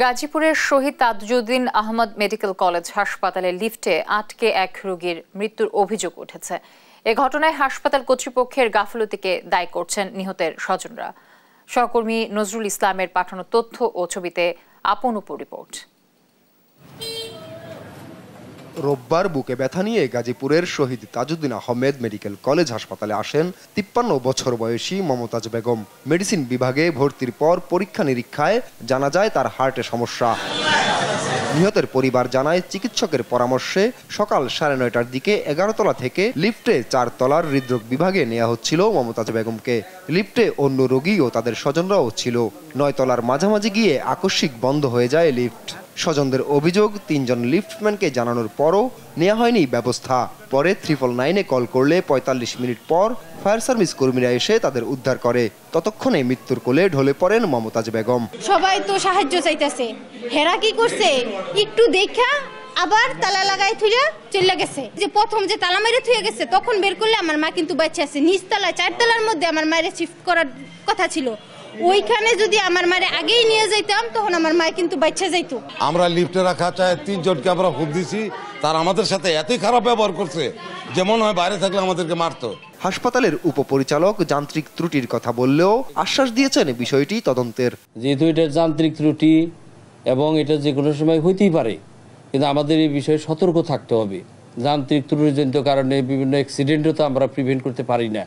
গাজীপুরের শহীদ Tajuddin Ahmad medical college হাসপাতালের লিফটে আটকে এক রোগীর মৃত্যুর অভিযোগ উঠেছে। এ ঘটনায় হাসপাতাল কর্তৃপক্ষের গাফিলতিকে দায়ী করছেন নিহতের স্বজনরা। সহকর্মী নজরুল ইসলামের পাঠানো তথ্য ও ছবিতে আপন উপর রিপোর্ট। রোববার বুকে ব্যথা নিয়ে গাজীপুরের শহীদ তাজউদ্দিন আহমেদ মেডিকেল কলেজ হাসপাতালে আসেন 53 বছর বয়সী মমতাজ বেগম। মেডিসিন বিভাগে ভর্তির পর পরীক্ষা নিরীক্ষায় জানা যায় তার হার্টে সমস্যা। নিহতের পরিবার জানায় চিকিৎসকের পরামর্শে সকাল 9:30টার দিকে 11 তলা থেকে লিফটে 4 তলার হৃদরোগ বিভাগে নেওয়া হচ্ছিল মমতাজ বেগমকে। লিফটে অন্য রোগী ও তাদের স্বজনরাও ছিল। 9 তলার মাঝামাঝি গিয়ে আকস্মিক বন্ধ হয়ে যায় লিফট। স্বজনদের অভিযোগ 3 জন লিফটম্যানকে জানানোর পরও নেওয়া হয়নি ব্যবস্থা। পরে 999-এ কল করলে 45 মিনিট পর ফায়ার সার্ভিস কর্মীরা এসে তাদের উদ্ধার করে। ততক্ষণে মৃত্যুর কোলে ঢলে পড়েন মমতাজ বেগম। সবাই তো সাহায্য চাইতেছে, হেরা কি করছে একটু দেখা আবার তালা লাগাই থুইয়া চলে গেছে। যে প্রথম যে তালা মেরে থুয়ে গেছে তখন বের করলে আমার মা কিন্তু বাচ্চা আছে। নিচতলায় 4 তলার মধ্যে আমার মায়ের শিফট করার কথা ছিল। ওইখানে যদি আমার মায়ের আগেই নিয়ে যাইতাম তখন আমার মা কিন্তু বাচ্চা যাইতো। আমরা লিফটে রাখা চাই 3 জনকে আমরা খুব দিছি, তার আমাদের সাথে এতই খারাপ ব্যবহার করছে যেমন হয় বাইরে থাকলে আমাদেরকে মারতো। হাসপাতালের উপপরিচালক যান্ত্রিক ত্রুটির কথা বললেও আশ্বাস দিয়েছেন বিষয়টি তদন্তের। যেহেতু এটা যান্ত্রিক ত্রুটি এবং এটা যে কোনো সময় হইতেই পারে, কিন্তু আমাদের এই বিষয়ে সতর্ক থাকতে হবে। যান্ত্রিক ত্রুটিজনিত কারণে বিভিন্ন অ্যাক্সিডেন্টও তো আমরা প্রিভেন্ট করতে পারি না।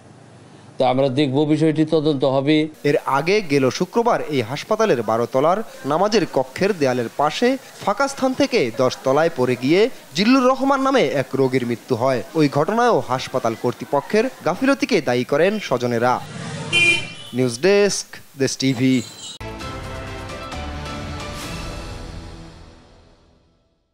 তো আমরা দেখব বিষয়টি তদন্ত হবে। এর আগে গেল শুক্রবার এই হাসপাতালের 12 তলার নামাজের কক্ষের দেয়ালের পাশে ফাঁকা স্থান থেকে 10 তলায় পড়ে গিয়ে জিল্লুর রহমান নামে এক রোগীর মৃত্যু হয়। ওই ঘটনায়ও হাসপাতাল কর্তৃপক্ষের গাফিলতিকে দায়ী করেন স্বজনেরা। নিউজ ডেস্ক, দেশ টিভি।